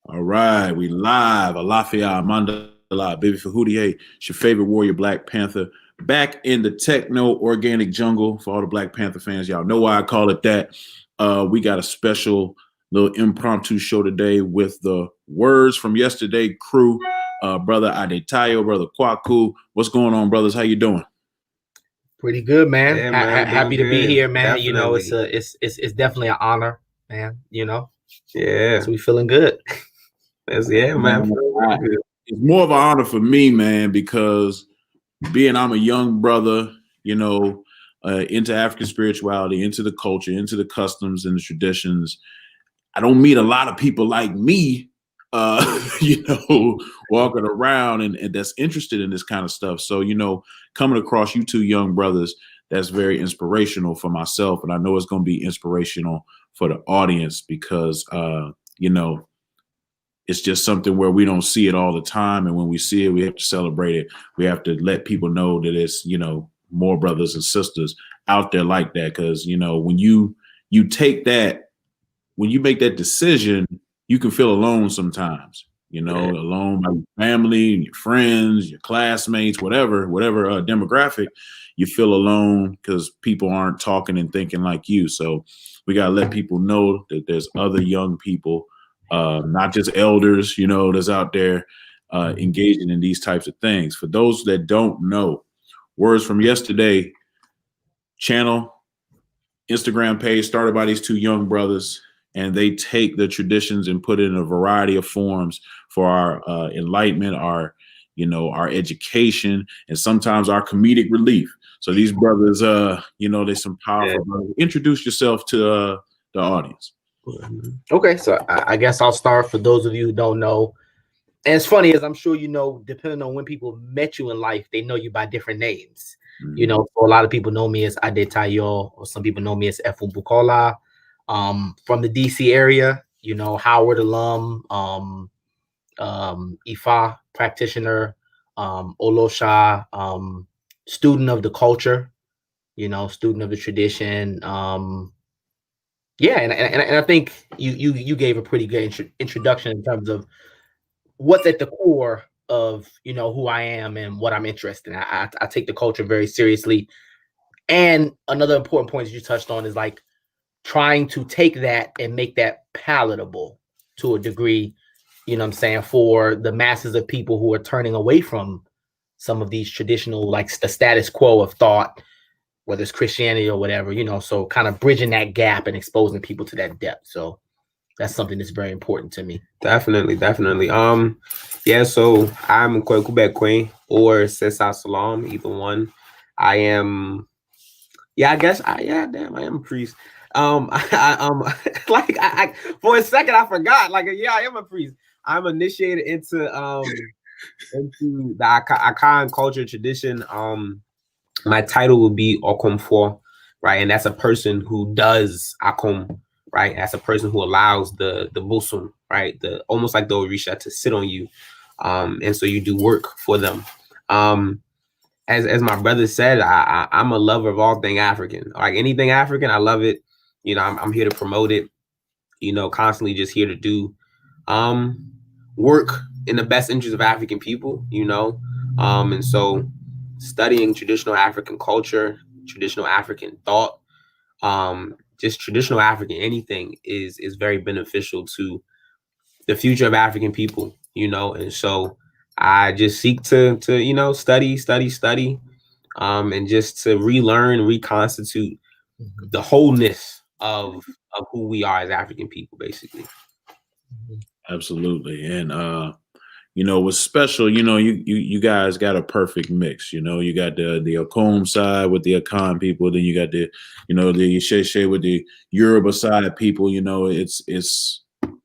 All right, we live. Alafia Mandala, Baby Fahoudie, it's your favorite warrior, Blak Panther, back in the techno organic jungle. For all the Blak Panther fans, y'all know why I call it that. We got a special little impromptu show today with the words from yesterday crew. Brother Adetayo, brother Kwaku. What's going on, brothers? How you doing? Pretty good, man. Yeah, man, Happy to be here, man. Definitely. You know, it's definitely an honor, man. You know, Yeah. so we feeling good. Man. It's more of an honor for me, man, because I'm a young brother, into African spirituality, into the culture, into the customs and the traditions. I don't meet a lot of people like me, walking around and that's interested in this kind of stuff. So, coming across you two young brothers, that's very inspirational for myself. And I know it's going to be inspirational for the audience because, it's just something where we don't see it all the time. And when we see it, we have to celebrate it. We have to let people know that it's, more brothers and sisters out there like that. Cause, when you take that, when you make that decision, you can feel alone sometimes, alone by your family, your friends, your classmates, whatever demographic, you feel alone because people aren't talking and thinking like you. So we got to let people know that there's other young people, not just elders, that's out there engaging in these types of things. For those that don't know, Words from Yesterday channel, Instagram page started by these two young brothers, and they take the traditions and put it in a variety of forms for our enlightenment, our education, and sometimes our comedic relief. So these brothers, there's some powerful brothers. Introduce yourself to the audience. Okay, so I guess I'll start for those of you who don't know. And it's funny, as I'm sure you know, depending on when people met you in life, they know you by different names. Mm-hmm. So a lot of people know me as Adetayo, or some people know me as Efun Bukola. From the DC area, Howard alum, Ifa practitioner, Olosha, student of the culture, student of the tradition. And I think you gave a pretty good introduction in terms of what's at the core of who I am and what I'm interested in. I take the culture very seriously. And another important point that you touched on is like trying to take that and make that palatable to a degree, for the masses of people who are turning away from some of these traditional, like the status quo of thought, whether it's Christianity or whatever, so kind of bridging that gap and exposing people to that depth. So that's something that's very important to me. Definitely. So I'm Kwekubek Queen or Cesar Salam, either one. I am, I am a priest. For a second I forgot. I am a priest. I'm initiated into the Afrikan culture tradition. My title would be Okomfo, right? And that's a person who does Akom, right? That's a person who allows the Muslim, right? The almost like the Orisha to sit on you. And so you do work for them. As my brother said, I'm a lover of all things African. Like anything African, I love it. I'm here to promote it, constantly just here to do work in the best interest of African people, and so studying traditional African culture, traditional African thought, just traditional African anything is very beneficial to the future of African people, and so I just seek to study, and just to relearn, reconstitute the wholeness of who we are as African people, basically. Absolutely. And what's special, you guys got a perfect mix. You got the Akom side with the Akan people, then you got the Sheshe with the Yoruba side people. It's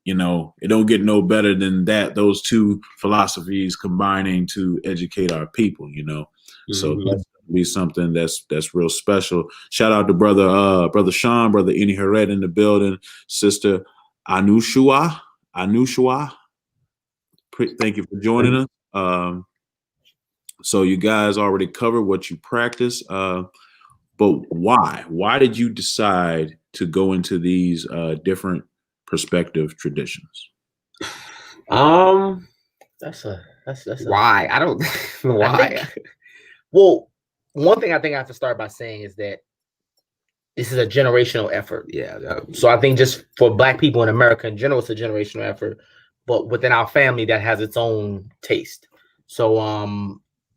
it don't get no better than that. Those two philosophies combining to educate our people. So that's be something that's real special. Shout out to brother Sean, brother Ini Hared in the building, sister Anushua. Thank you for joining us. So you guys already covered what you practice, but why? Why did you decide to go into these different perspective traditions? That's a Why? I don't know why. Well, one thing I think I have to start by saying is that this is a generational effort. Yeah. So I think just for Black people in America in general, it's a generational effort. But within our family, that has its own taste. So,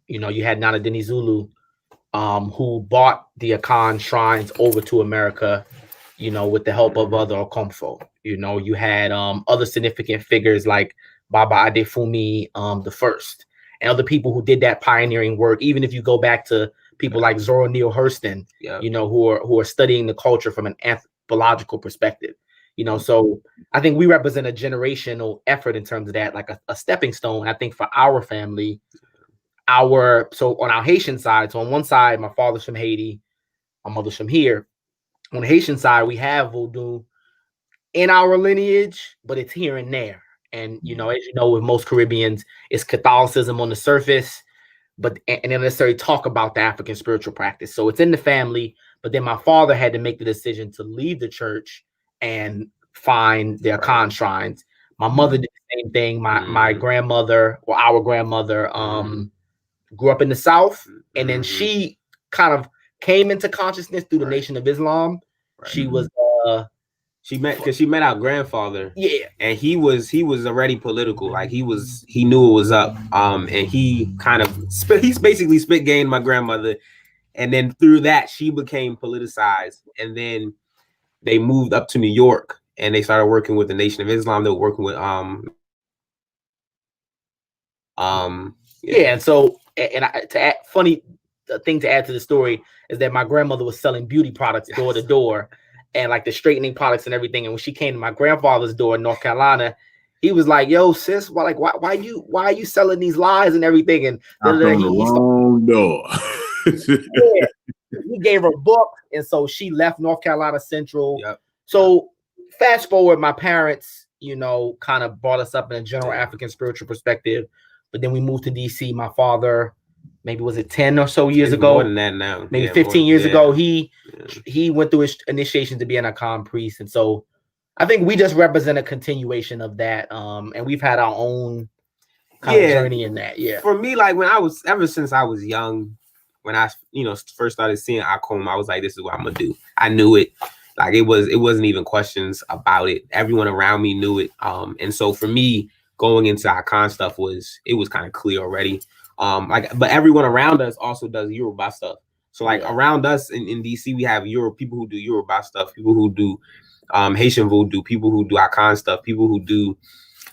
you had Nana Dini Zulu, who bought the Akan shrines over to America, with the help of other Okomfo. You had other significant figures like Baba Adefumi the first, and other people who did that pioneering work. Even if you go back to people like Zora Neale Hurston, who are studying the culture from an anthropological perspective. So I think we represent a generational effort in terms of that, like a stepping stone. I think for our family, so on our Haitian side, so on one side, my father's from Haiti, my mother's from here. On the Haitian side, we have voodoo in our lineage, but it's here and there. And, as you know, with most Caribbeans, it's Catholicism on the surface, and they don't necessarily talk about the African spiritual practice. So it's in the family, but then my father had to make the decision to leave the church and find their Akan shrines. My mother did the same thing. My grandmother, or our grandmother, grew up in the South, and then she kind of came into consciousness through the Nation of Islam. She was she met our grandfather. Yeah. And he was already political. Like he knew it was up. And he kind of he's basically spit game my grandmother. And then through that she became politicized. And then they moved up to New York and they started working with the Nation of Islam. They were working with and so funny thing to add to the story is that my grandmother was selling beauty products door to door, and like the straightening products and everything. And when she came to my grandfather's door in North Carolina, he was like, "Yo, sis, why are you selling these lies and everything?" And wrong door. He gave her a book, and so she left North Carolina Central. Yep. So fast forward, my parents, kind of brought us up in a general African spiritual perspective. But then we moved to DC. My father, maybe was it 10 or so years ago? More than that now. Maybe 15 years ago, he went through his initiation to be an Akan priest. And so I think we just represent a continuation of that. And we've had our own kind of journey in that. Yeah. For me, like ever since I was young, when I first started seeing Akom, I was like, this is what I'm gonna do. I knew it. Like it wasn't even questions about it. Everyone around me knew it. And so for me, going into Akan stuff was kind of clear already. But everyone around us also does Yoruba stuff. So around us in DC, we have people who do Yoruba stuff, people who do Haitian voodoo, people who do Akan stuff, people who do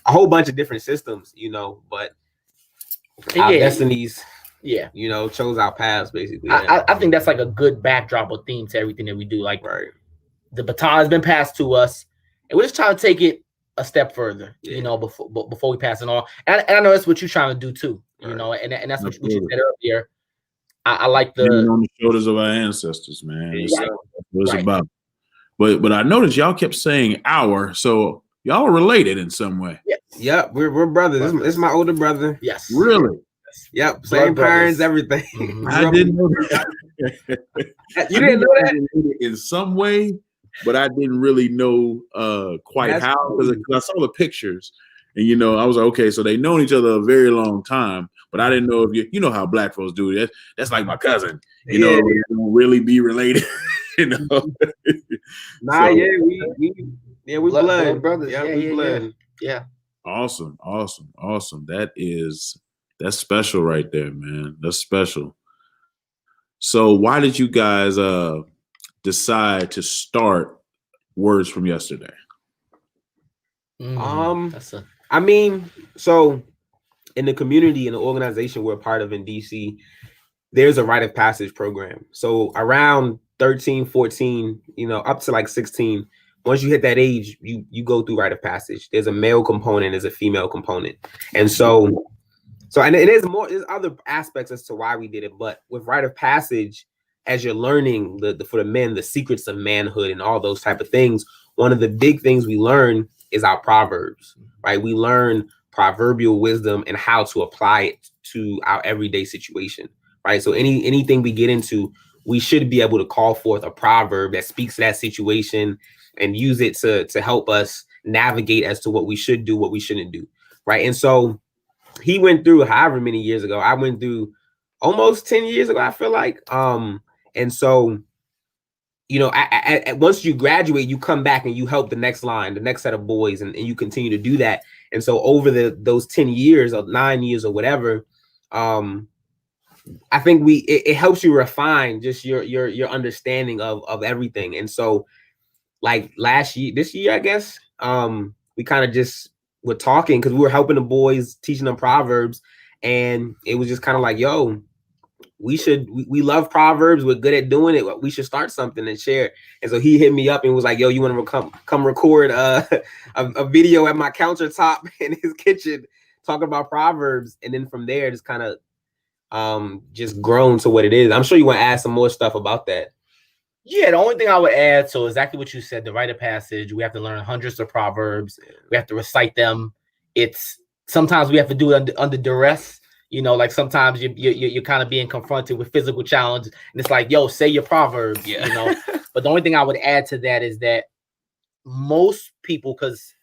a whole bunch of different systems, but our destinies, chose our paths basically. I think that's like a good backdrop or theme to everything that we do. Like the baton has been passed to us, and we're just trying to take it a step further, before we pass it on. And I know that's what you're trying to do too, and that's what you said earlier. I like on the shoulders of our ancestors, man. That's what it's about. But I noticed y'all kept saying our, so y'all are related in some way. Yes. Yep, we're brothers. This is my older brother. Yes. Really? Yep. Same parents, everything. Mm-hmm. I didn't know that. You didn't know that? In some way, but I didn't really know quite how, because I saw the pictures and I was like, okay, so they known each other a very long time, but I didn't know if you know how Black folks do. That's like my cousin, we don't really be related, Nah, so, we blood brothers. We blood. Yeah. Awesome. That's special right there, man. That's special. So why did you guys decide to start Words from Yesterday? I mean, so in the community, in the organization we're a part of in DC, there's a rite of passage program. So around 13, 14, up to like 16, once you hit that age, you go through rite of passage. There's a male component, there's a female component. And so and there's other aspects as to why we did it, but with rite of passage, as you're learning for the men, the secrets of manhood and all those type of things, one of the big things we learn is our proverbs, right? We learn proverbial wisdom and how to apply it to our everyday situation, right? So anything we get into, we should be able to call forth a proverb that speaks to that situation and use it to help us navigate as to what we should do, what we shouldn't do. right? And so he went through however many years ago. I went through almost 10 years ago, I feel like. And so, you know, once you graduate, you come back and you help the next line, the next set of boys, and you continue to do that. And so over those 10 years or 9 years or whatever, I think it helps you refine just your understanding of everything. And so like this year, I guess, we kind of just were talking because we were helping the boys, teaching them Proverbs. And it was just kind of like, yo, we love Proverbs. We're good at doing it. We should start something and share. And so he hit me up and was like, yo, you want to come record a video at my countertop in his kitchen talking about Proverbs. And then from there, just kind of just grown to what it is. I'm sure you want to add some more stuff about that. Yeah, the only thing I would add, so exactly what you said, the rite of passage, we have to learn hundreds of Proverbs. We have to recite them. Sometimes we have to do it under duress. You know, like sometimes you're kind of being confronted with physical challenge, and it's like, yo, say your Proverbs, you know. But the only thing I would add to that is that most people, because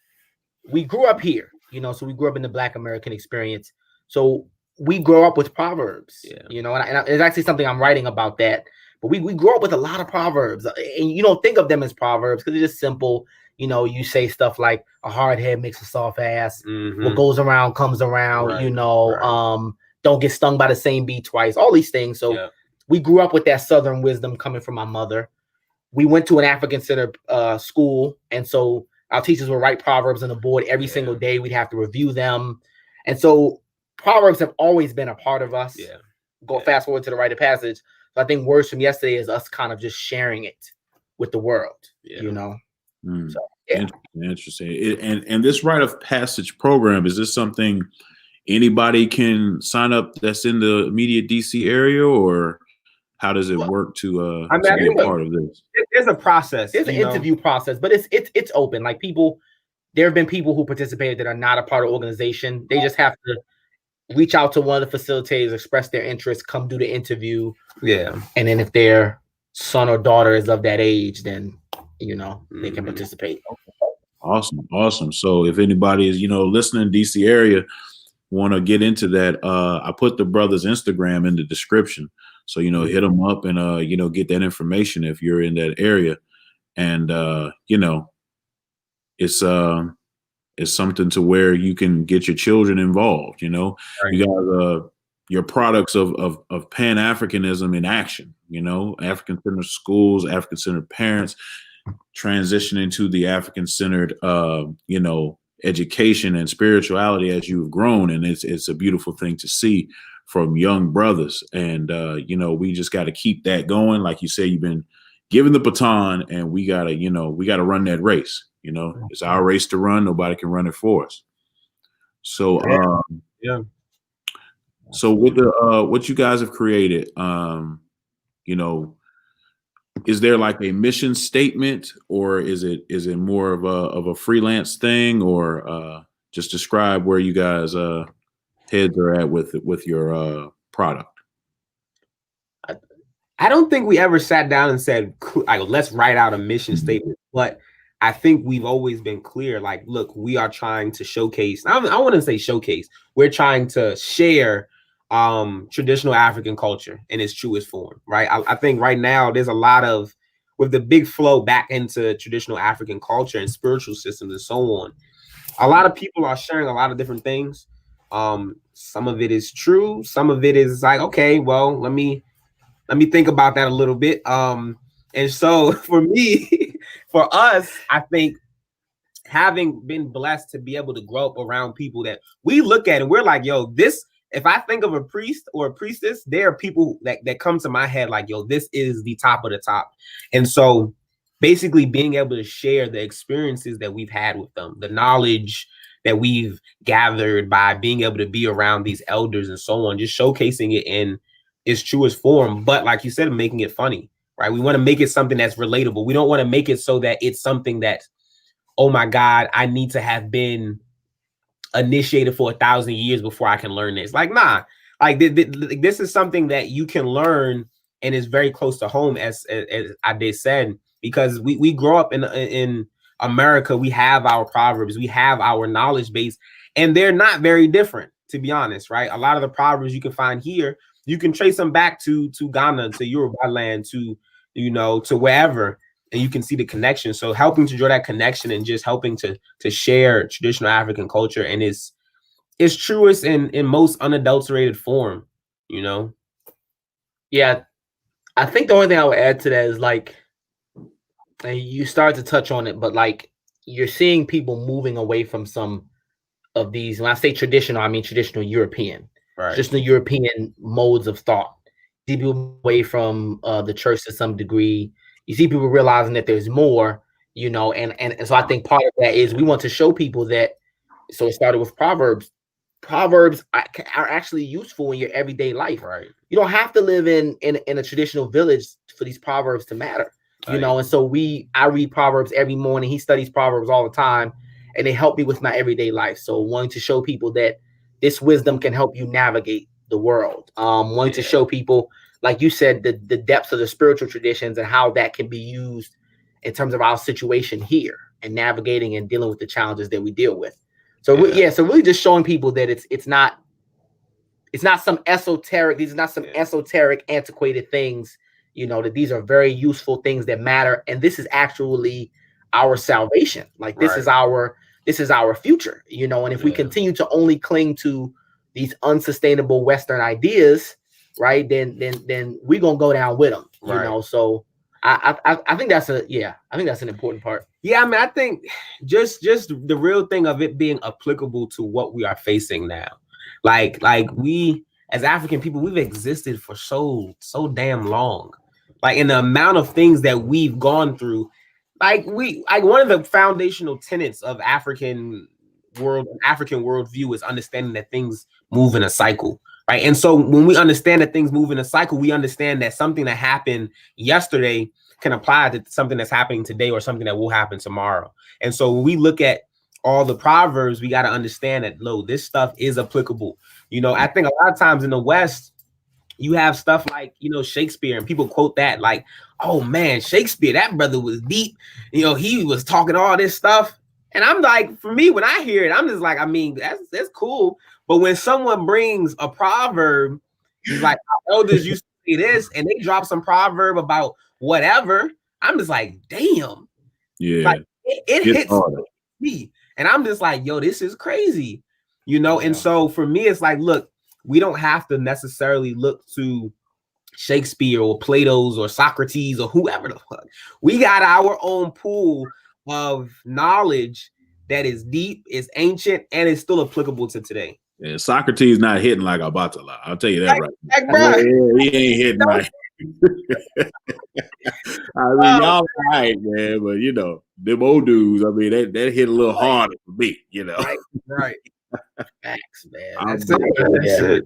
we grew up here, you know, so we grew up in the Black American experience. So we grow up with Proverbs, you know, and it's actually something I'm writing about that. But we grew up with a lot of Proverbs, and you don't think of them as Proverbs because they're just simple. You know, you say stuff like a hard head makes a soft ass. What goes around comes around. Right, you know, don't get stung by the same bee twice. All these things. So we grew up with that Southern wisdom coming from my mother. We went to an African-centered school, and so our teachers would write Proverbs on the board every single day. We'd have to review them, and so Proverbs have always been a part of us. Fast forward to the rite of passage. So I think words from yesterday is us kind of just sharing it with the world, you know. So, Interesting. And this rite of passage program, is this something anybody can sign up that's in the immediate DC area, or how does it work to be a part of this? There's a process. There's an interview process, but it's open. Like there have been people who participated that are not a part of the organization. They just have to reach out to one of the facilitators, express their interest, come do the interview. And then if their son or daughter is of that age, then, you know, they can participate. Awesome. So if anybody is, you know, listening in DC area, want to get into that, I put the brother's Instagram in the description. So, you know, hit them up and, you know, get that information if you're in that area. And, you know, it's something to where you can get your children involved, you know. You got your products of Pan-Africanism in action, you know, African-centered schools, African-centered parents, transitioning to the African-centered, you know, education and spirituality as you've grown. And it's a beautiful thing to see from young brothers. And, you know, we just got to keep that going. Like you say, you've been given the baton, and we got to run that race. You know, it's our race to run. Nobody can run it for us. So, So with what you guys have created, you know, is there like a mission statement, or is it more of a freelance thing, or just describe where you guys heads are at with your product? I don't think we ever sat down and said, like, let's write out a mission statement, but I think we've always been clear, like, look, we are trying to showcase, I wouldn't say showcase, we're trying to share traditional African culture in its truest form, right? I think right now there's a lot of, with the big flow back into traditional African culture and spiritual systems and so on, a lot of people are sharing a lot of different things. Some of it is true. Some of it is like, okay, well, let me think about that a little bit. And so for me, for us, I think having been blessed to be able to grow up around people that we look at and we're like, yo, this, if I think of a priest or a priestess, there are people that come to my head like, yo, this is the top of the top. And so basically being able to share the experiences that we've had with them, the knowledge that we've gathered by being able to be around these elders and so on, just showcasing it in its truest form. But like you said, making it funny, right? We want to make it something that's relatable. We don't want to make it so that it's something that, oh my God, I need to have been initiated for 1,000 years before I can learn this. Like, nah, like this is something that you can learn and is very close to home, as I did said, because we grow up in America, we have our proverbs, we have our knowledge base, and they're not very different, to be honest, right? A lot of the proverbs you can find here, you can trace them back to Ghana, to Yoruba land, to, you know, to wherever, and you can see the connection. So helping to draw that connection and just helping to share traditional African culture and its truest in most unadulterated form, you know? Yeah, I think the only thing I would add to that is like, and you start to touch on it, but like you're seeing people moving away from some of these. When I say traditional, I mean traditional European, Right. traditional European modes of thought. You see people away from the church to some degree. You see people realizing that there's more, you know, and so I think part of that is we want to show people that. So it started with Proverbs. Proverbs are actually useful in your everyday life. Right. You don't have to live in a traditional village for these proverbs to matter. You know, and so I read Proverbs every morning. He studies Proverbs all the time, and they help me with my everyday life. So wanting to show people that this wisdom can help you navigate the world. Wanting to show people, like you said, the depths of the spiritual traditions and how that can be used in terms of our situation here and navigating and dealing with the challenges that we deal with. So so really just showing people that it's not some esoteric. These are not some esoteric, antiquated things. You know, that these are very useful things that matter, and this is actually our salvation. Like this is our future. You know, and if we continue to only cling to these unsustainable Western ideas, right, then we're gonna go down with them. You know, so I think that's an important part. Yeah, I mean, I think just the real thing of it being applicable to what we are facing now. Like we as African people, we've existed for so damn long. Like in the amount of things that we've gone through, like one of the foundational tenets of African worldview is understanding that things move in a cycle, right? And so when we understand that things move in a cycle, we understand that something that happened yesterday can apply to something that's happening today or something that will happen tomorrow. And so when we look at all the proverbs, we got to understand that, this stuff is applicable. You know, I think a lot of times in the West, you have stuff like, you know, Shakespeare, and people quote that like, oh man, Shakespeare, that brother was deep. You know, he was talking all this stuff. And I'm like, for me, when I hear it, I'm just like, I mean, that's cool. But when someone brings a proverb, like our elders used to say this, and they drop some proverb about whatever, I'm just like, damn. Yeah. Like it hits me. And I'm just like, yo, this is crazy. You know, and so for me, it's like, look, we don't have to necessarily look to Shakespeare or Plato's or Socrates or whoever the fuck. We got our own pool of knowledge that is deep, is ancient, and is still applicable to today. Yeah, Socrates not hitting like Abatala. I'll tell you that like bro. He ain't hitting like. I mean, y'all right, man, but you know, them old dudes, I mean, that hit a little harder for me, you know. Right. Facts, man. That's it.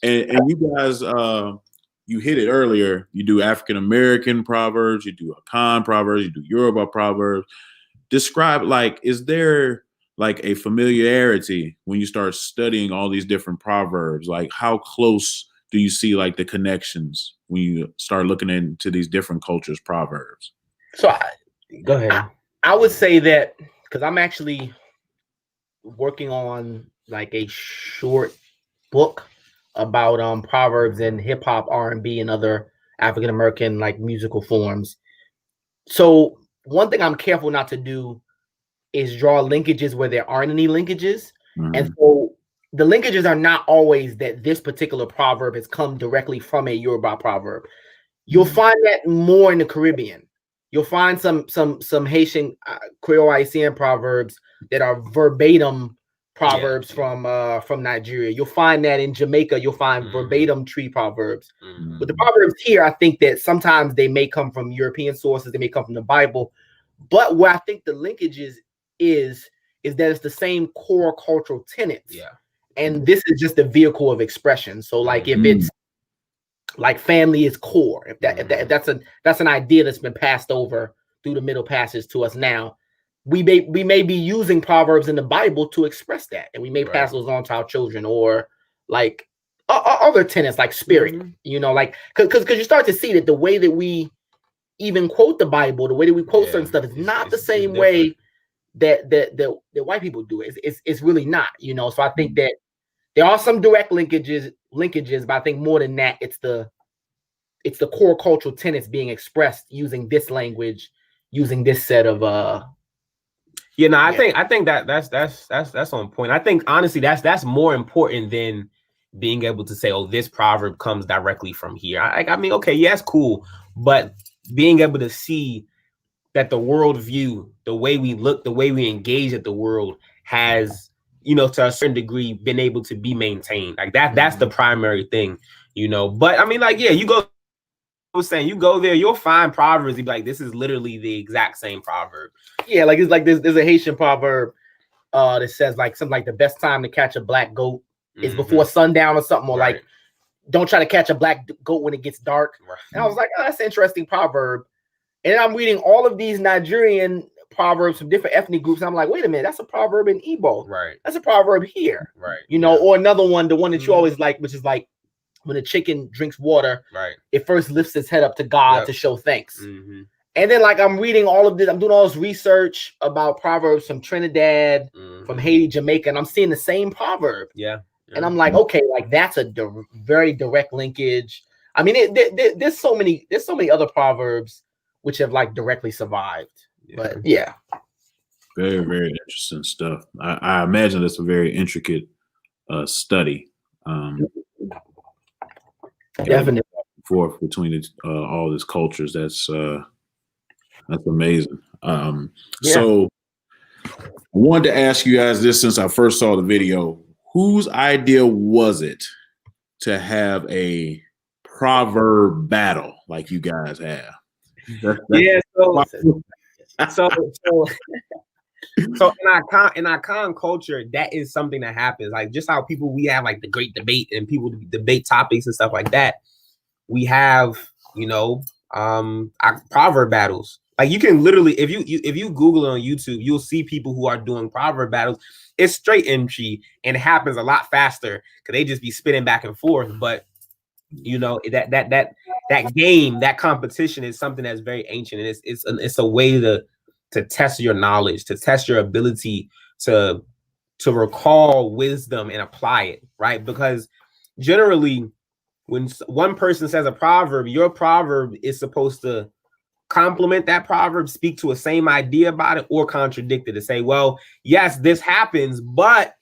And you guys, you hit it earlier. You do African American proverbs, you do Akan proverbs, you do Yoruba proverbs. Describe, like, is there like a familiarity when you start studying all these different proverbs? Like, how close do you see like the connections when you start looking into these different cultures' proverbs? So go ahead. I would say that because I'm actually working on like a short book about proverbs and hip hop, R&B, and other African American like musical forms. So one thing I'm careful not to do is draw linkages where there aren't any linkages. Mm-hmm. And so the linkages are not always that this particular proverb has come directly from a Yoruba proverb. You'll find that more in the Caribbean. You'll find some Haitian Creole Haitian proverbs that are verbatim proverbs from Nigeria. You'll find that in Jamaica. You'll find verbatim tree proverbs. But the proverbs here, I think that sometimes they may come from European sources. They may come from the Bible. But where I think the linkage is that it's the same core cultural tenets. Yeah. And this is just a vehicle of expression. So like if it's like family is core, if that's an idea that's been passed over through the Middle Passage to us now, we may be using proverbs in the Bible to express that, and we may pass those on to our children, or like other tenets like spirit, you know, like because you start to see that the way that we even quote the Bible, the way that we quote certain stuff is not the same way that white people do it. It's really not, you know. So I think that there are some direct linkages, but I think more than that, it's the core cultural tenets being expressed using this language, using this set of I think that's on point. I think honestly that's more important than being able to say, oh, this proverb comes directly from here. I mean, okay, yeah, it's cool, but being able to see that the worldview, the way we look, the way we engage at the world has, you know, to a certain degree been able to be maintained. Like that's the primary thing, you know. But I mean, like, yeah, you go there, you'll find proverbs. You'd be like, this is literally the exact same proverb. Yeah, like it's like there's a Haitian proverb that says like something like the best time to catch a black goat is before sundown or something, or like don't try to catch a black goat when it gets dark. And I was like, oh, that's an interesting proverb. And then I'm reading all of these Nigerian proverbs from different ethnic groups. I'm like, wait a minute, that's a proverb in Igbo. Right. That's a proverb here. Right. You know, or another one, the one that you always like, which is like when a chicken drinks water, it first lifts its head up to God to show thanks. And then like I'm reading all of this, I'm doing all this research about proverbs from Trinidad, from Haiti, Jamaica, and I'm seeing the same proverb. And I'm like, okay, like that's a very direct linkage. I mean, there's so many other proverbs which have like directly survived. But yeah, very, very interesting stuff. I imagine it's a very intricate study. Definitely forth between all these cultures. That's amazing. So I wanted to ask you guys this since I first saw the video. Whose idea was it to have a proverb battle like you guys have? So in our con culture, that is something that happens. Like just how we have like the great debate and people debate topics and stuff like that. We have, you know, our proverb battles. Like you can literally, if you Google it on YouTube, you'll see people who are doing proverb battles. It's straight entry and it happens a lot faster because they just be spinning back and forth. But you know, that game, that competition is something that's very ancient, and it's a way to test your knowledge, to test your ability to recall wisdom and apply it, right? Because generally, when one person says a proverb, your proverb is supposed to complement that proverb, speak to a same idea about it, or contradict it to say, well, yes, this happens, but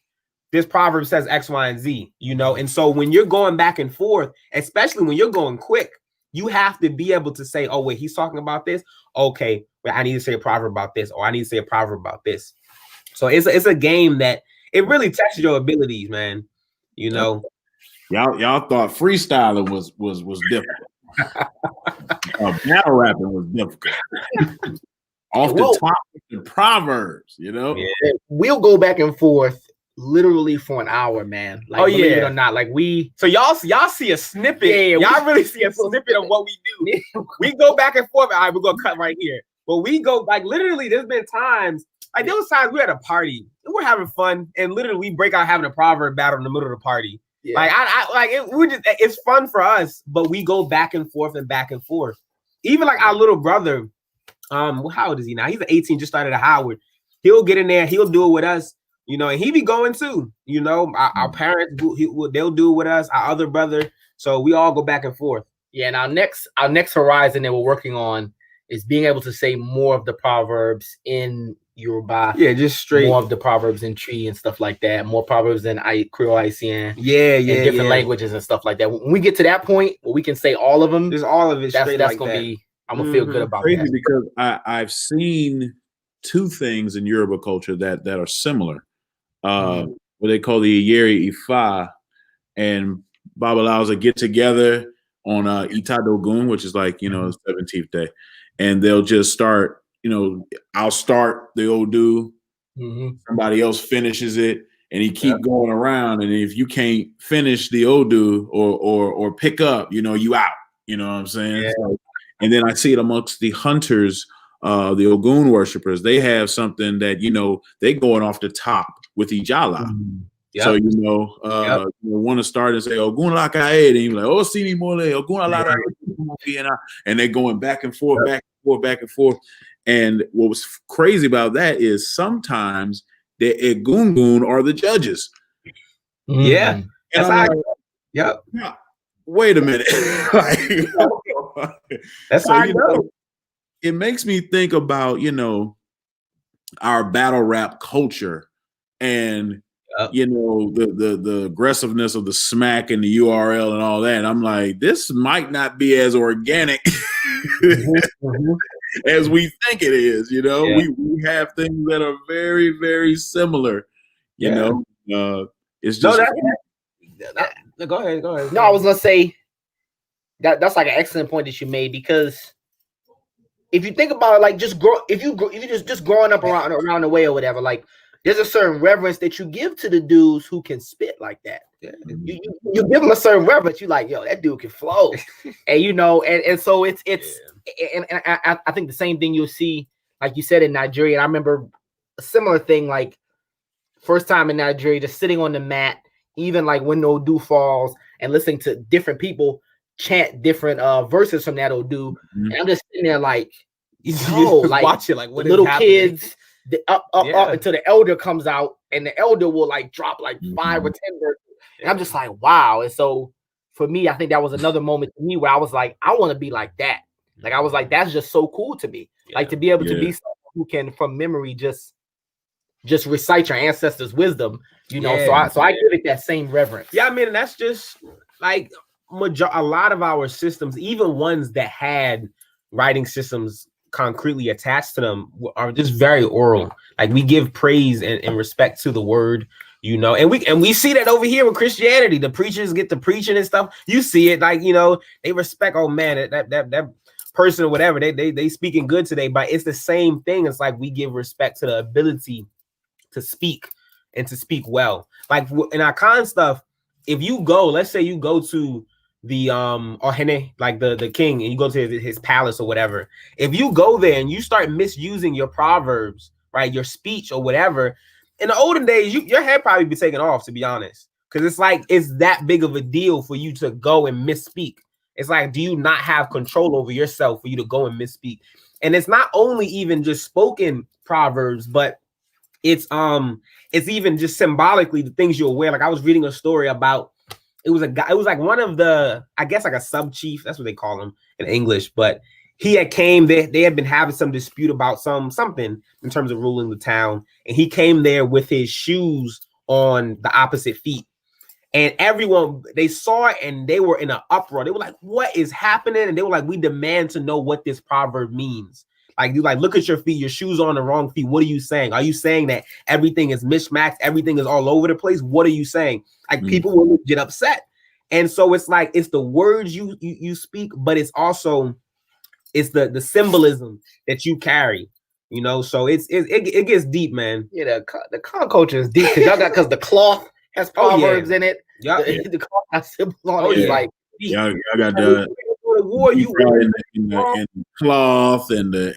this proverb says X, Y, and Z, you know? And so when you're going back and forth, especially when you're going quick, you have to be able to say, oh, wait, he's talking about this. Okay, well, I need to say a proverb about this, or I need to say a proverb about this. So it's a game that it really tests your abilities, man. You know, y'all thought freestyling was difficult. Battle rapping was difficult. Off the top of the proverbs, you know. Yeah. We'll go back and forth literally for an hour, man. Like, believe it or not, like so y'all see a snippet. Y'all really see a snippet of what we do. We go back and forth. All right, we're gonna cut right here. But we go like literally. There's been times like there was times we had a party and we're having fun, and literally we break out having a proverb battle in the middle of the party. Yeah. Like it's fun for us, but we go back and forth and back and forth. Even like our little brother, how old is he now? He's 18, just started at Howard. He'll get in there, he'll do it with us, you know, and he be going too. You know, our parents, they'll do it with us. Our other brother, so we all go back and forth. Yeah, and our next horizon that we're working on is being able to say more of the proverbs in Yoruba. Yeah, just straight more of the proverbs in Tree and stuff like that. More proverbs in Creole Haitian. Yeah, and different languages and stuff like that. When we get to that point where we can say all of them, just all of it. That's gonna be. I'm gonna feel good about crazy that. Because I've seen two things in Yoruba culture that are similar. What they call the Iyeri Ifa and Babalaos that get together on Itadogun, which is like, you know, 17th day, and they'll just start. You know, I'll start the Odu, somebody else finishes it, and he keep going around. And if you can't finish the Odu or pick up, you know, you out. You know what I'm saying? Yeah. So, and then I see it amongst the hunters, the Ogun worshipers. They have something that, you know, they going off the top with Ijala. So, you know, you want to start and say, Ogun Lakae, and you're like, oh, Sini Mole, Ogun Alara. and they're going back and forth, back and forth, back and forth. And what was crazy about that is sometimes the Egungun are the judges. Yeah. And That's I'm how like, yep. Wait a minute. That's so, how I know. It makes me think about, our battle rap culture and the aggressiveness of the smack and the URL and all that. And I'm like, this might not be as organic as we think it is. We have things that are very, very similar. It's just go ahead. No, I was gonna say that's like an excellent point that you made, because if you think about it, like just growing up around the way or whatever, like there's a certain reverence that you give to the dudes who can spit like that. Yeah. You give them a certain reverence. You like, yo, that dude can flow, and and so it's and I think the same thing you'll see, like you said, in Nigeria. And I remember a similar thing, like first time in Nigeria, just sitting on the mat, even like when Odu falls, and listening to different people chant different verses from that Odu. And I'm just sitting there like, like watch it, like what little kids up until the elder comes out, and the elder will like drop like 5 or 10 verses. And I'm just like, wow. And so for me, I think that was another moment to me where I was like, I want to be like that. Like I was like, that's just so cool to me. Like to be able to be someone who can from memory just recite your ancestors' wisdom, So I give it that same reverence. Yeah, I mean, that's just like a lot of our systems, even ones that had writing systems concretely attached to them, are just very oral. Like we give praise and respect to the word, and we see that over here with Christianity. The preachers get to preaching and stuff. You see it, like they respect. Oh man, that person or whatever, they speaking good today. But it's the same thing. It's like we give respect to the ability to speak and to speak well. Like in our con stuff, if you go, let's say you go to the Ohene, like the king, and you go to his palace or whatever. If you go there and you start misusing your proverbs, right, your speech or whatever, in the olden days, your head probably be taken off, to be honest, because it's like it's that big of a deal for you to go and misspeak. It's like, do you not have control over yourself for you to go and misspeak? And it's not only even just spoken proverbs, but it's even just symbolically the things you'll wear. Like I was reading a story about, it was a guy, it was like one of the, I guess like a sub chief, that's what they call him in English, but he had came there, they had been having some dispute about something in terms of ruling the town, and he came there with his shoes on the opposite feet. And everyone, they saw it and they were in an uproar. They were like, what is happening? And they were like, we demand to know what this proverb means. Like, you like, look at your feet, your shoes are on the wrong feet. What are you saying? Are you saying that everything is mismatched? Everything is all over the place? What are you saying? Like, people will get upset. And so it's like, it's the words you speak, but it's also, it's the symbolism that you carry, so it gets deep, man. Yeah, the con culture is deep, because the cloth has proverbs in it. Yeah, the cloth has symbols on it. Like, y'all got the war, in the cloth and the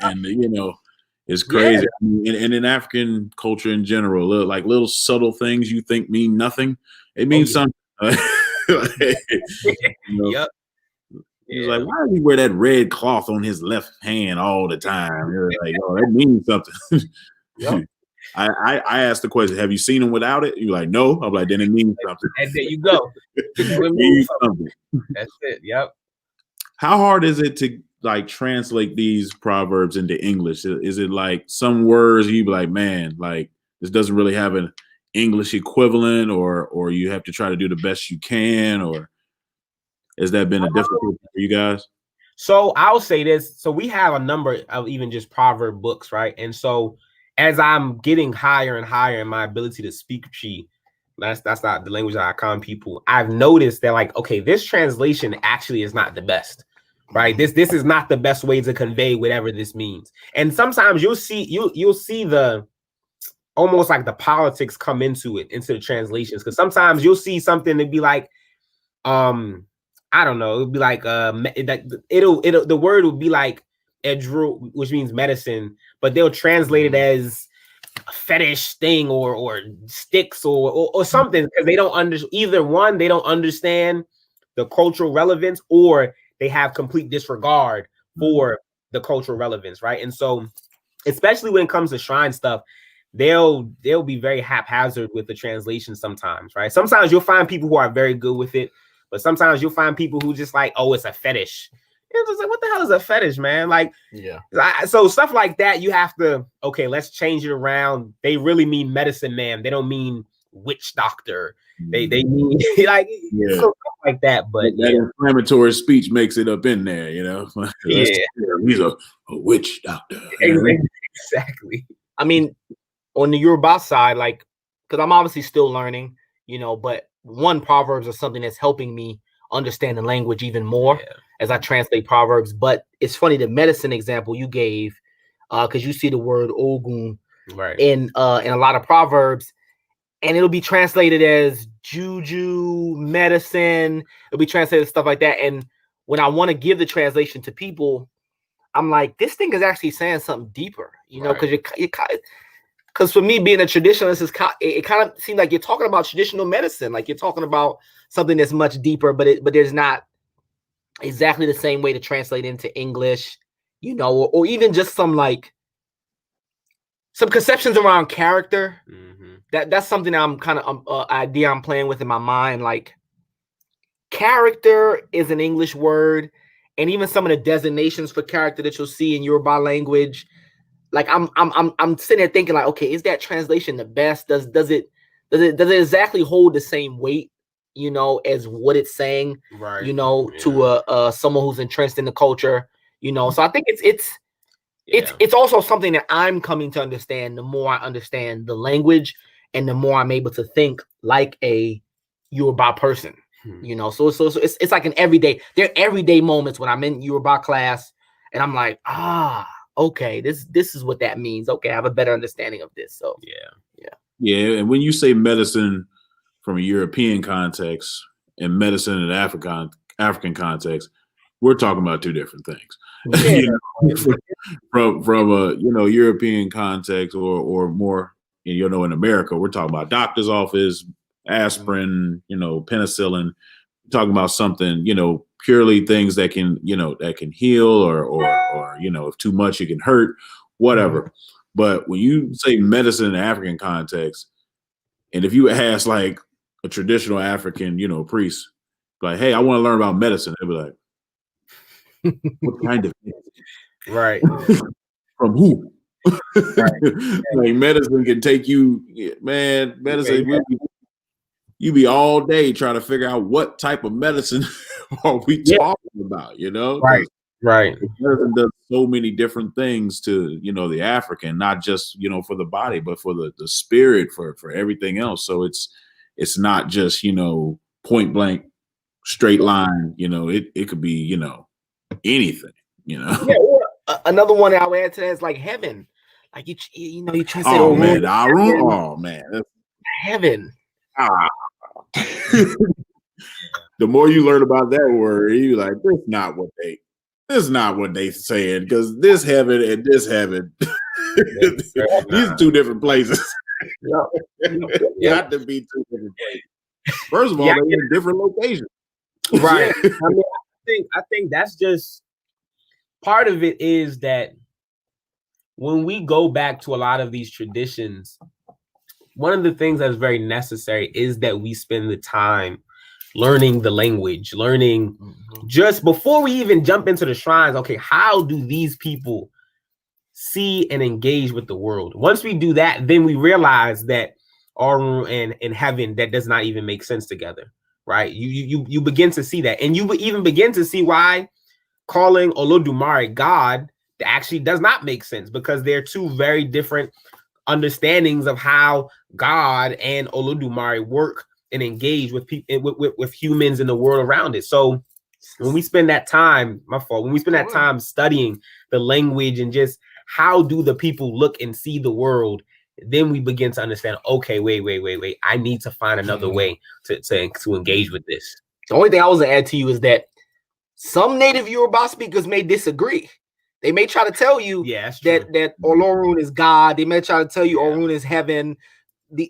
it's crazy. I mean, and in African culture in general, like little subtle things you think mean nothing, it means something. Yep. He's like, why does he wear that red cloth on his left hand all the time? You're like, oh, that means something. Yep. I asked the question, have you seen him without it? You're like, no. I'm like, then it means something. And there you go. It means something. That's it. Yep. How hard is it to like translate these proverbs into English? Is it like some words you be like, man, like this doesn't really have an English equivalent, or you have to try to do the best you can, or has that been a difficulty for you guys? So I'll say this. So we have a number of even just proverb books, right? And so as I'm getting higher and higher in my ability to speak Chi, that's not the language that I con people, I've noticed that, like, okay, this translation actually is not the best, right? This is not the best way to convey whatever this means. And sometimes you'll see the almost like the politics come into the translations, because sometimes you'll see something to be like, I don't know, it'll be like the word would be like edru, which means medicine, but they'll translate it as a fetish thing or sticks or something, because they don't understand the cultural relevance, or they have complete disregard for the cultural relevance, right? And so, especially when it comes to shrine stuff, they'll be very haphazard with the translation sometimes, right? Sometimes you'll find people who are very good with it, but sometimes you'll find people who just like, oh, it's a fetish. It's just like, what the hell is a fetish, man? Like, yeah. So stuff like that, you have to, okay, let's change it around. They really mean medicine man. They don't mean witch doctor. They mean like stuff like that. But that inflammatory speech makes it up in there, you know. He's a witch doctor. Exactly. I mean, on the Yoruba side, like, because I'm obviously still learning, you know, but proverbs are something that's helping me understand the language even more as I translate proverbs. But it's funny, the medicine example you gave, because you see the word ogun in a lot of proverbs, and it'll be translated as juju, medicine. It'll be translated stuff like that. And when I want to give the translation to people, I'm like, this thing is actually saying something deeper, you know, because for me being a traditionalist, it kind of seems like you're talking about traditional medicine, like you're talking about something that's much deeper, but there's not exactly the same way to translate into English, you know, or even just some conceptions around character. That's something that I'm kind of idea I'm playing with in my mind. Like, character is an English word, and even some of the designations for character that you'll see in Yoruba language. Like, I'm sitting there thinking, like, okay, is that translation the best? Does it exactly hold the same weight, you know, as what it's saying, you know, to someone who's entrenched in the culture, you know? So I think it's also something that I'm coming to understand. The more I understand the language, and the more I'm able to think like a Yoruba person, you know. So it's like there are everyday moments when I'm in Yoruba class, and I'm like, okay, this is what that means. Okay, I have a better understanding of this. So yeah. And when you say medicine from a European context and medicine in an African context, we're talking about two different things. You know, from a European context or more, you know, in America, we're talking about doctor's office, aspirin, you know, penicillin. We're talking about something, you know, purely things that can heal or you know, if too much it can hurt, whatever. But when you say medicine in the African context, and if you ask like a traditional African, you know, priest, like, hey, I want to learn about medicine, they'll be like, what kind of medicine? From who? Like, medicine can take you, man. Medicine, you be all day trying to figure out what type of medicine are we talking about, you know? Right. Medicine does so many different things to, you know, the African, not just, you know, for the body, but for the spirit, for everything else. So it's not just, you know, point blank, straight line, you know, it could be, you know, anything, you know. Yeah, or another one I would add to that is like heaven. Like you know, you translate man, heaven. The more you learn about that word, you like, this is not what they saying, because this heaven and this heaven, these are two different places. Got to be two different places. First of all, they're in different locations. Right. I mean, I think that's just part of it, is that when we go back to a lot of these traditions, one of the things that's very necessary is that we spend the time learning the language, learning just before we even jump into the shrines. Okay, how do these people see and engage with the world? Once we do that, then we realize that Orun and heaven, that does not even make sense together, right? You begin to see that, and you even begin to see why calling Olodumare God actually does not make sense, because they're two very different understandings of how God and Olodumare work and engage with people, with humans in the world around it. So when we spend that time, when we spend that time studying the language and just how do the people look and see the world, then we begin to understand, okay, wait, I need to find another way to engage with this. The only thing I was gonna add to you is that some native Yoruba speakers may disagree. They may try to tell you that Olorun is God. They may try to tell you Orun is heaven,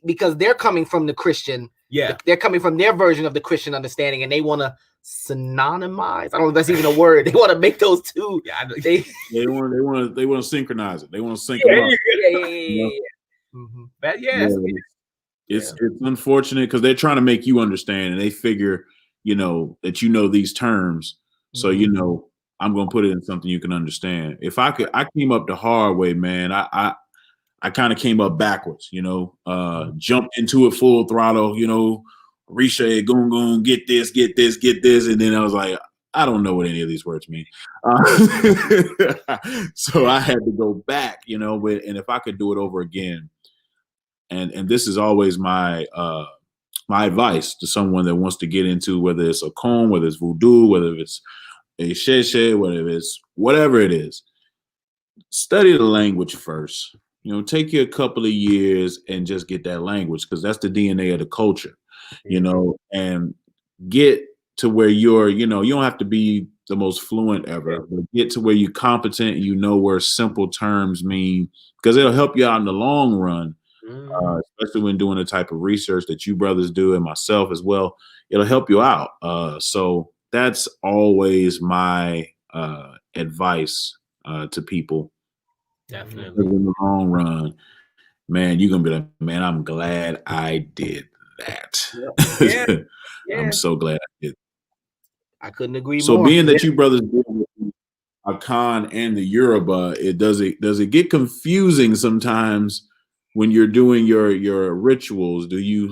because they're coming from the Christian. Yeah, they're coming from their version of the Christian understanding, and they want to synonymize. I don't know if that's even a word. They want to make those two. Yeah, I know. They want to synchronize it. They want to sync Yeah, them up. yeah. Mm-hmm. That's It's unfortunate because they're trying to make you understand, and they figure, that these terms. So I'm gonna put it in something you can understand. If I came up the hard way, man. I kind of came up backwards, jumped into it full throttle, Risha, goon, get this, and then I was like, I don't know what any of these words mean. So I had to go back, and if I could do it over again, and this is always my my advice to someone that wants to get into, whether it's a Okom, whether it's voodoo, whether it's a sheshe, whatever it is, study the language first. Take you a couple of years and just get that language, because that's the DNA of the culture, and get to where you're, you don't have to be the most fluent ever, but get to where you're competent and where simple terms mean, because it'll help you out in the long run, especially when doing the type of research that you brothers do and myself as well. It'll help you out. So that's always my advice to people. Definitely. In the long run, man, you're gonna be like, man, I'm glad I did that. Yeah. I'm so glad I did. I couldn't agree more. So being that you brothers deal with the Akan and the Yoruba, does it get confusing sometimes when you're doing your rituals? Do you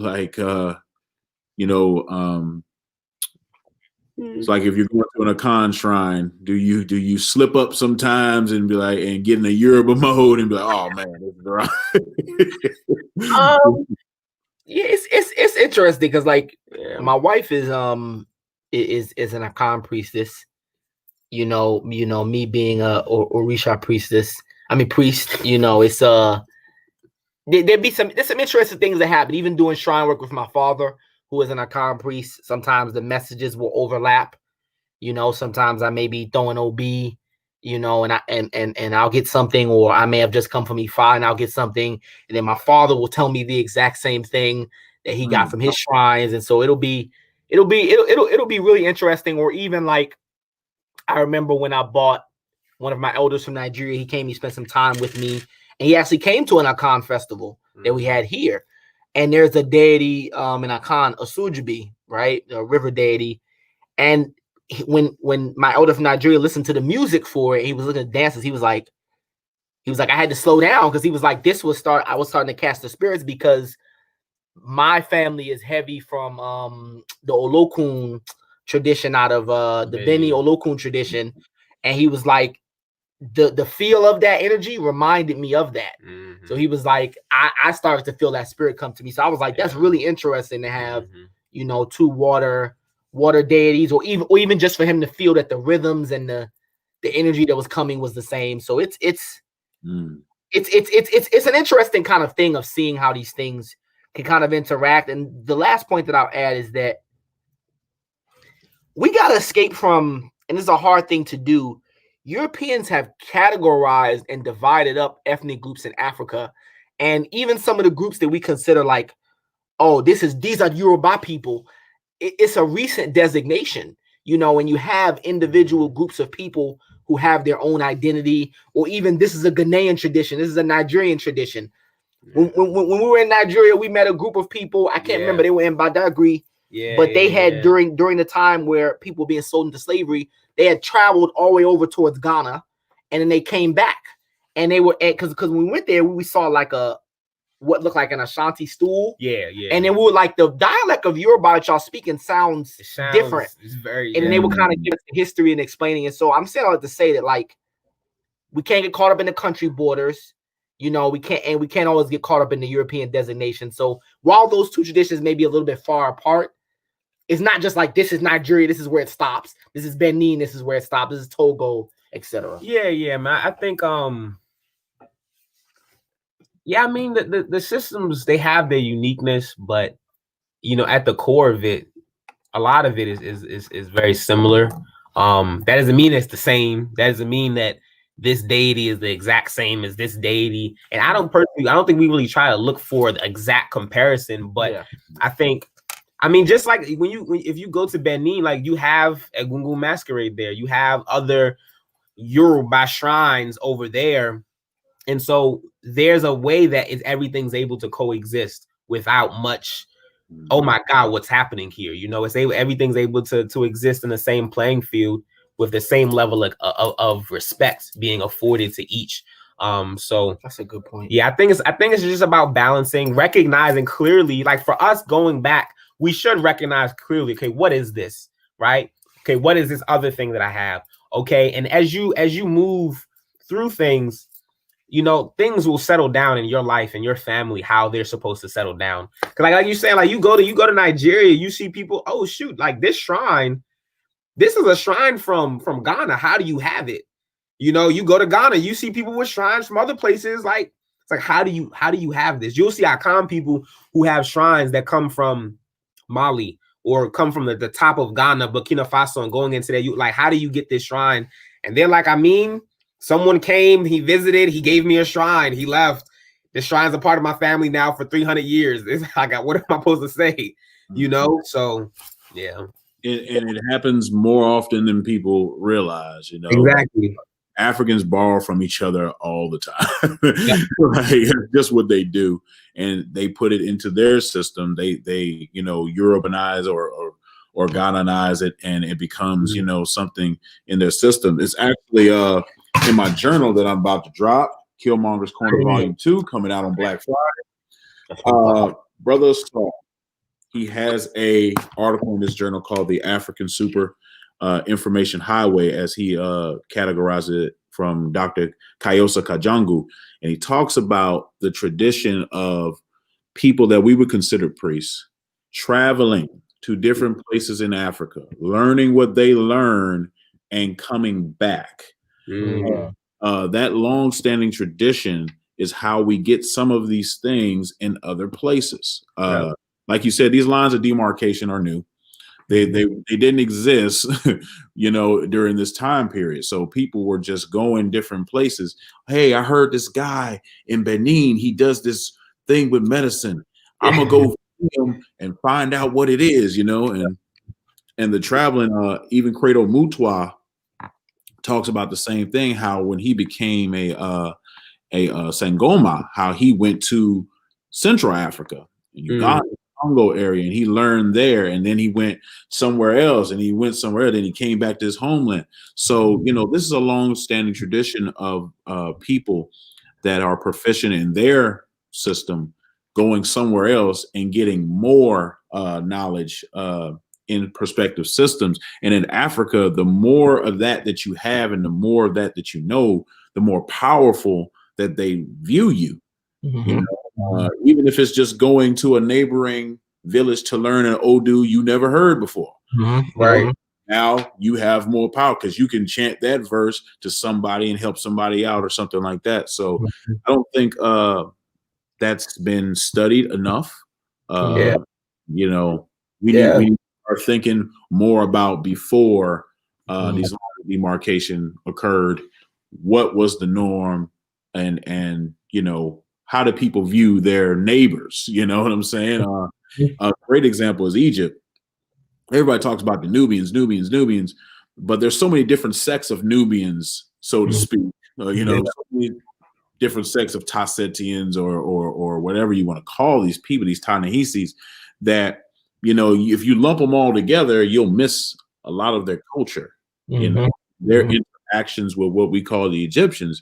it's like if you're going to an Akan shrine, do you slip up sometimes and be like, and get in a Yoruba mode and be like, oh man, this is right? Yeah, it's interesting because my wife is an Akan priestess. Me being a Orisha priestess. I mean priest. It's there's some interesting things that happen. Even doing shrine work with my father, who is an Akan priest, sometimes the messages will overlap. Sometimes I may be throwing OB, and I'll get something, or I may have just come from Ifa and I'll get something, and then my father will tell me the exact same thing that he got from his shrines, and so it'll be really interesting. Or even I remember when I bought one of my elders from Nigeria, he spent some time with me, and he actually came to an Akan festival that we had here. And there's a deity in Akan, Osujibi, right? A river deity. And when my elder from Nigeria listened to the music for it, he was looking at dances. He was like, I had to slow down, because he was like, I was starting to catch the spirits, because my family is heavy from the Olokun tradition, out of the Beni Olokun tradition. And he was like, the feel of that energy reminded me of that. So he was like, I started to feel that spirit come to me. So I was like, that's really interesting to have, two water deities, or even just for him to feel that the rhythms and the energy that was coming was the same. So it's an interesting kind of thing of seeing how these things can kind of interact. And the last point that I'll add is that we got to escape from, and this is a hard thing to do, Europeans have categorized and divided up ethnic groups in Africa. And even some of the groups that we consider these are Yoruba people, it's a recent designation, when you have individual groups of people who have their own identity, or even this is a Ghanaian tradition, this is a Nigerian tradition. When we were in Nigeria, we met a group of people, I can't remember, they were in Badagry, but they had during the time where people were being sold into slavery, they had traveled all the way over towards Ghana, and then they came back, and they were because when we went there, we saw what looked like an Ashanti stool. Yeah. And then we were like, the dialect of Yoruba that y'all speaking sounds different. It's very, and then they would kind of give us the history and explaining it. So I'm saying all that to say that we can't get caught up in the country borders. We can't always get caught up in the European designation. So while those two traditions may be a little bit far apart, it's not just like this is Nigeria, this is where it stops. This is Benin, this is where it stops. This is Togo, etc. Yeah, man. I think I mean the systems, they have their uniqueness, but at the core of it, a lot of it is very similar. That doesn't mean it's the same. That doesn't mean that this deity is the exact same as this deity. And I don't think we really try to look for the exact comparison, but I think I mean, just like if you go to Benin, like you have a Gungun masquerade there, you have other Yoruba shrines over there, and so there's a way that everything's able to coexist without much. Oh my God, what's happening here? You know, everything's able to exist in the same playing field with the same level of respect being afforded to each. So that's a good point. Yeah, I think it's just about balancing, recognizing clearly, like for us going back, we should recognize clearly, okay, what is this? Right? Okay, what is this other thing that I have? Okay, and as you move through things, you know, things will settle down in your life and your family how they're supposed to settle down. Because like you saying, like you go to Nigeria, you see people, oh shoot, like this shrine, this is a shrine from Ghana. How do you have it? You know, you go to Ghana, you see people with shrines from other places. Like it's like, how do you have this? You'll see Akan people who have shrines that come from Mali or come from the top of Ghana, Burkina Faso, and going into there. You like, how do you get this shrine? And they're like, I mean, someone came, he visited, he gave me a shrine, he left. The shrine's a part of my family now for 300 years. It's like, what am I supposed to say? You know? So, yeah. And it happens more often than people realize, you know. Exactly. Africans borrow from each other all the time. Like, just what they do. And they put it into their system. They you know, Europanize or Ghanaize it, and it becomes, you know, something in their system. It's actually in my journal that I'm about to drop, Killmonger's Corner Volume 2, coming out on Black Friday. Brother Saul, he has a article in this journal called The African Super Information Highway, as he categorized it, from Dr. Kayosa Kajangu. And he talks about the tradition of people that we would consider priests traveling to different places in Africa, learning what they learn and coming back. That long-standing tradition is how we get some of these things in other places. Like you said, these lines of demarcation are new. They didn't exist, you know, during this time period. So people were just going different places. Hey, I heard this guy in Benin, he does this thing with medicine. I'm gonna go him and find out what it is, you know. And the traveling, even Credo Mutwa talks about the same thing, how when he became a Sangoma, how he went to Central Africa and Uganda, Congo area, and he learned there, and then he went somewhere else, and he went somewhere, then he came back to his homeland. So, you know, this is a long-standing tradition of people that are proficient in their system going somewhere else and getting more knowledge in perspective systems. And in Africa, the more of that you have and the more of that you know, the more powerful that they view you. You know, even if it's just going to a neighboring village to learn an Odu you never heard before. Right. Now you have more power because you can chant that verse to somebody and help somebody out or something like that. So I don't think that's been studied enough. You know, we need to start thinking more about before these demarcation occurred. What was the norm, and you know, how do people view their neighbors? You know what I'm saying? A great example is Egypt. Everybody talks about the Nubians, but there's so many different sects of Nubians, so to speak. You know, so many different sects of Tassetians or whatever you want to call these people, these Ta-Nehisis, that, you know, if you lump them all together, you'll miss a lot of their culture. You know, their interactions with what we call the Egyptians.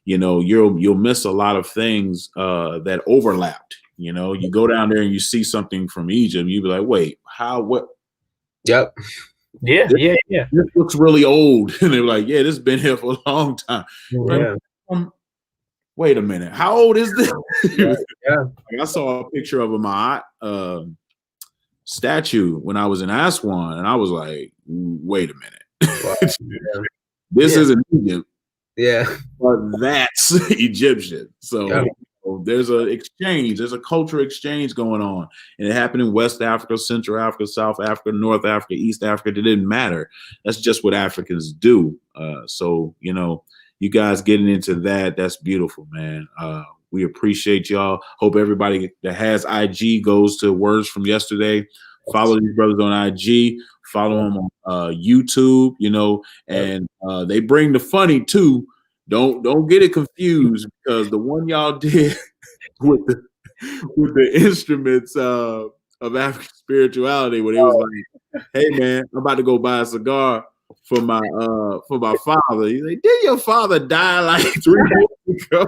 You know, you'll miss a lot of things that overlapped. You know, you go down there and you see something from Egypt, you be like, wait, what? Yep. Yeah. This looks really old. And they're like, yeah, this has been here for a long time. Yeah. Wait a minute, how old is this? Yeah. I saw a picture of a Ma'at statue when I was in Aswan, and I was like, wait a minute. This isn't Egypt. Yeah. But that's Egyptian. So there's an exchange, there's a cultural exchange going on. And it happened in West Africa, Central Africa, South Africa, North Africa, East Africa. It didn't matter. That's just what Africans do. So, you know, you guys getting into that, that's beautiful, man. We appreciate y'all. Hope everybody that has IG goes to Words from Yesterday, Follow these brothers on IG. Follow them on YouTube. You know, and they bring the funny too. Don't get it confused, because the one y'all did with the instruments of African spirituality, when it was like, "Hey man, I'm about to go buy a cigar for my father." He's like, "Did your father die like 3 years ago?"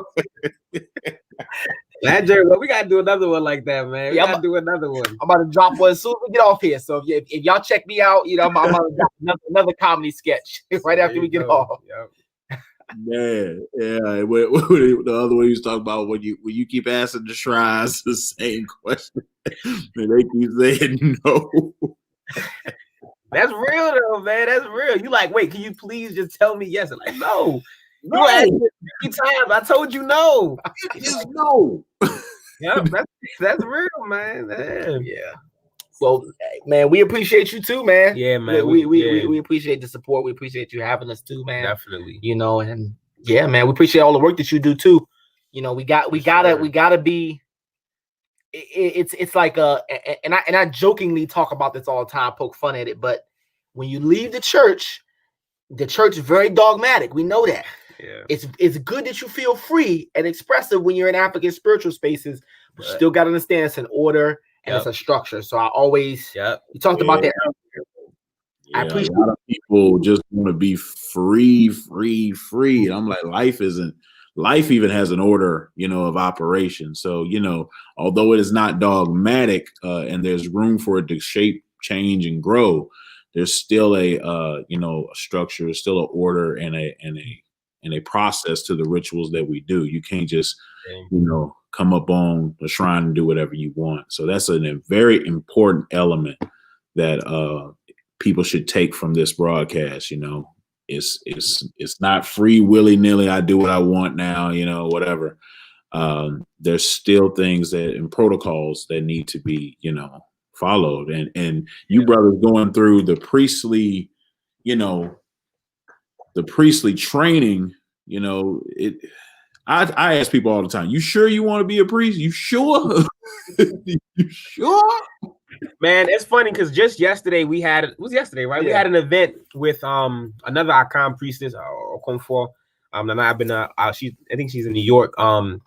Well, we gotta do another one like that, man. We gotta do another one. I'm about to drop one as soon as we get off here. So if y'all check me out, you know, I'm about to drop another comedy sketch right after we get off. Yep. Man, yeah. The other one he was talking about, when you keep asking the shrines the same question, and they keep saying no. That's real though, man. That's real. You like, wait, can you please just tell me yes? I'm like, no. No. You asked me 3 times. I told you no. Just no. Yep, that's real, man. Yeah. Well, man, we appreciate you too, man. Yeah, man. We appreciate the support. We appreciate you having us too, man. Definitely. You know, and yeah, man, we appreciate all the work that you do too. You know, we gotta be. It's like and I jokingly talk about this all the time, poke fun at it, but when you leave the church is very dogmatic. We know that. Yeah. It's good that you feel free and expressive when you're in African spiritual spaces, but you still got to understand it's an order and it's a structure. So I always you talked about that earlier. Yeah, I appreciate a lot of people just want to be free. And I'm like, life even has an order, you know, of operation. So, you know, although it is not dogmatic, and there's room for it to shape, change, and grow, there's still a structure, still an order and a process to the rituals that we do. You can't just, you know, come up on the shrine and do whatever you want. So that's a very important element that people should take from this broadcast. You know, it's not free willy-nilly. I do what I want now, you know, whatever. There's still things and protocols that need to be, you know, followed. And you brothers going through the priestly, you know, the priestly training, you know, I ask people all the time, you sure you want to be a priest? You sure? You sure? Man, it's funny because just yesterday it was yesterday, right? Yeah. We had an event with another Afrikan priestess, Okonfor. I think she's in New York. And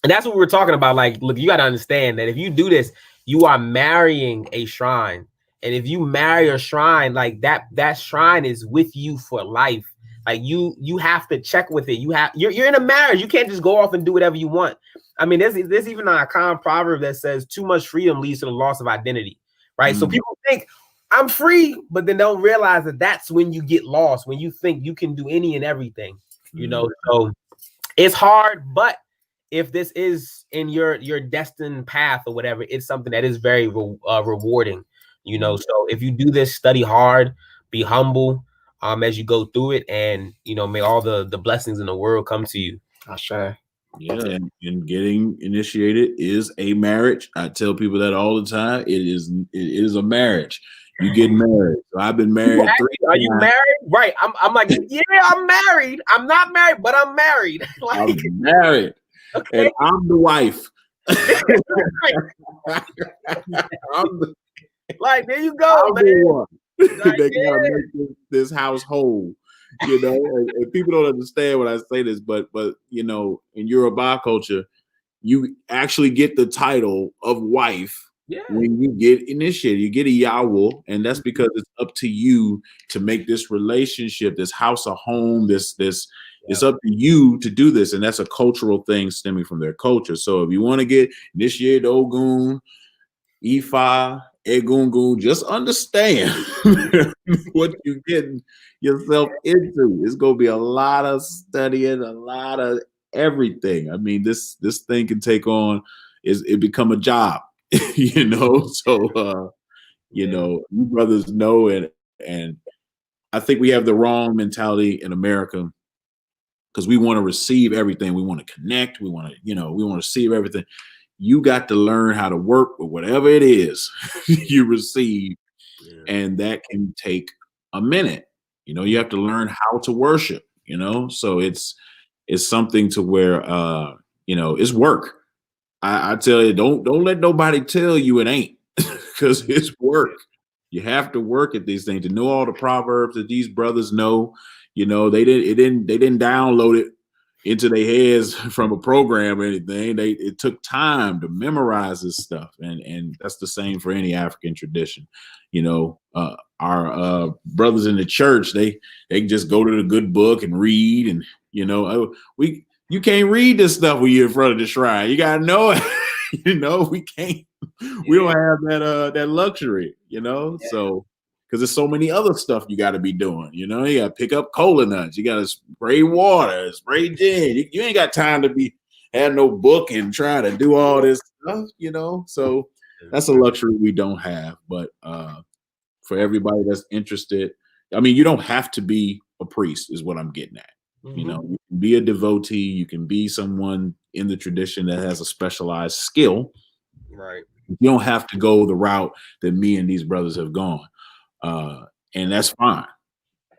that's what we were talking about. Like, look, you got to understand that if you do this, you are marrying a shrine. And if you marry a shrine, like that shrine is with you for life. Like you have to check with it. You're in a marriage. You can't just go off and do whatever you want. I mean, there's even a common proverb that says too much freedom leads to the loss of identity, right? So people think I'm free, but then don't realize that that's when you get lost, when you think you can do any and everything, you know. So it's hard, but if this is in your destined path or whatever, it's something that is very rewarding, you know. So if you do this, study hard, be humble as you go through it, and you know, may all the blessings in the world come to you. Sure. Yeah, and getting initiated is a marriage. I tell people that all the time. It is a marriage. You get married. So I've been married. Are you married? Right. I'm like, yeah, I'm married. I'm not married, but I'm married. Like, I'm married. Okay. And I'm the wife. Like, there you go, man. Like, they gotta make this house whole. You know, and people don't understand when I say this, but you know, in Yoruba culture, you actually get the title of wife when you get initiated. You get a yawo, and that's because it's up to you to make this relationship, this house a home. It's up to you to do this, and that's a cultural thing stemming from their culture. So if you want to get initiated, Ogun, Ifa, Egungun, just understand what you're getting yourself into. It's gonna be a lot of studying, a lot of everything. I mean, this thing can take on it become a job, you know. So you know, you brothers know, and I think we have the wrong mentality in America because we want to receive everything. We want to connect. We want to, you know, we want to receive everything. You got to learn how to work with whatever it is you receive. And that can take a minute. You know, you have to learn how to worship, you know? So it's something to where, you know, it's work. I tell you, don't let nobody tell you it ain't. because it's work. You have to work at these things to know all the proverbs that these brothers know. You know, they didn't download it into their heads from a program or anything. It took time to memorize this stuff, and that's the same for any African tradition. You know, our brothers in the church, they just go to the good book and read, and you know, you can't read this stuff when you're in front of the shrine. You gotta know it. You know, we can't. We don't have that luxury. You know, so. Because there's so many other stuff you got to be doing. You know, you got to pick up cola nuts. You got to spray water, spray gin. You ain't got time to have no book and try to do all this stuff, you know. So that's a luxury we don't have. But for everybody that's interested, I mean, you don't have to be a priest is what I'm getting at. Mm-hmm. You know, you can be a devotee. You can be someone in the tradition that has a specialized skill. Right. You don't have to go the route that me and these brothers have gone. And that's fine.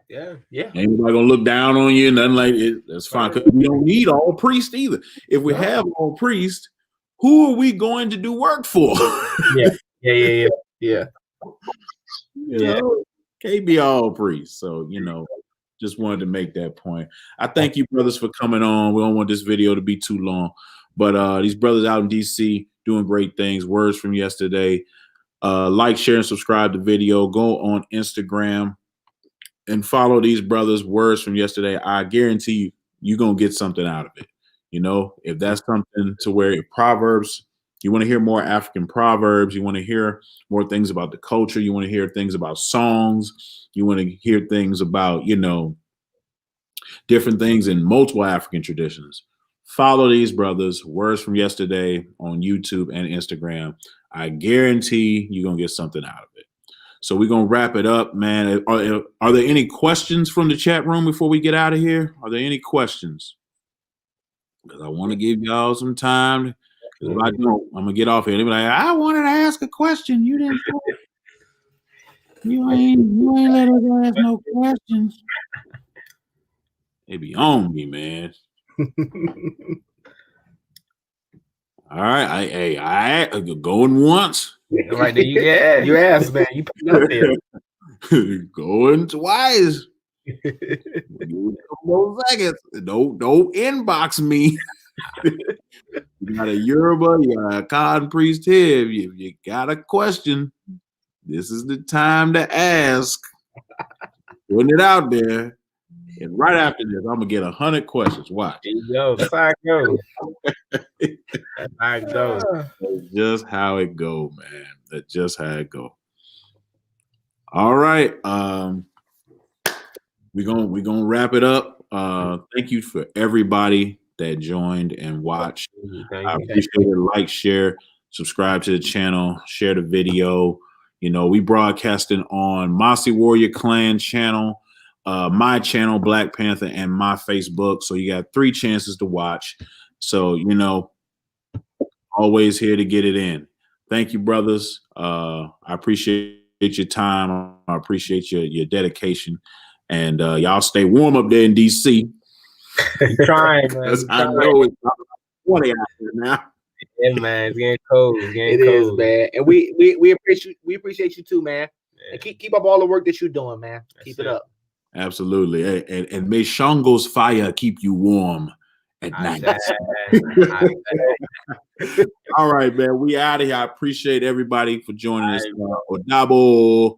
Yeah. Ain't nobody gonna look down on you, nothing like it. That's fine. Because we don't need all priests either. If we have all priests, who are we going to do work for? Yeah. You know, can't be all priests. So, you know, just wanted to make that point. I thank you, brothers, for coming on. We don't want this video to be too long, but these brothers out in DC doing great things. Words from yesterday. Like, share, and subscribe to the video. Go on Instagram and follow these brothers. Words from yesterday. I guarantee you're going to get something out of it. You know, if that's something to where proverbs, you want to hear more African proverbs. You want to hear more things about the culture. You want to hear things about songs. You want to hear things about, you know, different things in multiple African traditions. Follow these brothers. Words from yesterday on YouTube and Instagram. I guarantee you're going to get something out of it. So we're going to wrap it up, man. Are there any questions from the chat room before we get out of here? Are there any questions? Because I want to give y'all some time. If I don't, I'm going to get off here. They'll be like, I wanted to ask a question. You didn't. You ain't let us ask no questions. They be on me, man. All right, I going once. Right there, you asked, man. You put it out there. Going twice. No seconds. Don't inbox me. You got a Yoruba, you got a Khan priest here. If you got a question, this is the time to ask. Putting it out there. And right after this, I'm gonna get 100 questions. Watch. There you go. That's how it goes. That's how it goes. That's just how it go, man. That's just how it go. All right. We're gonna wrap it up. Thank you for everybody that joined and watched. I appreciate it. Like, share, subscribe to the channel, share the video. You know, we broadcasting on Mossy Warrior Clan channel, my channel, Blak Pantha, and my Facebook. So you got 3 chances to watch. So, you know, always here to get it in. Thank you, brothers. I appreciate your time. I appreciate your dedication. And y'all stay warm up there in DC. I'm trying, man. I know it's 20 out there now. Yeah, man, it's getting cold. It is, man. And we appreciate you too, man. Yeah. And keep up all the work that you're doing, man. Keep it up. Absolutely. And may Shango's fire keep you warm at night. All right, man. We out of here. I appreciate everybody for joining us. Odabo.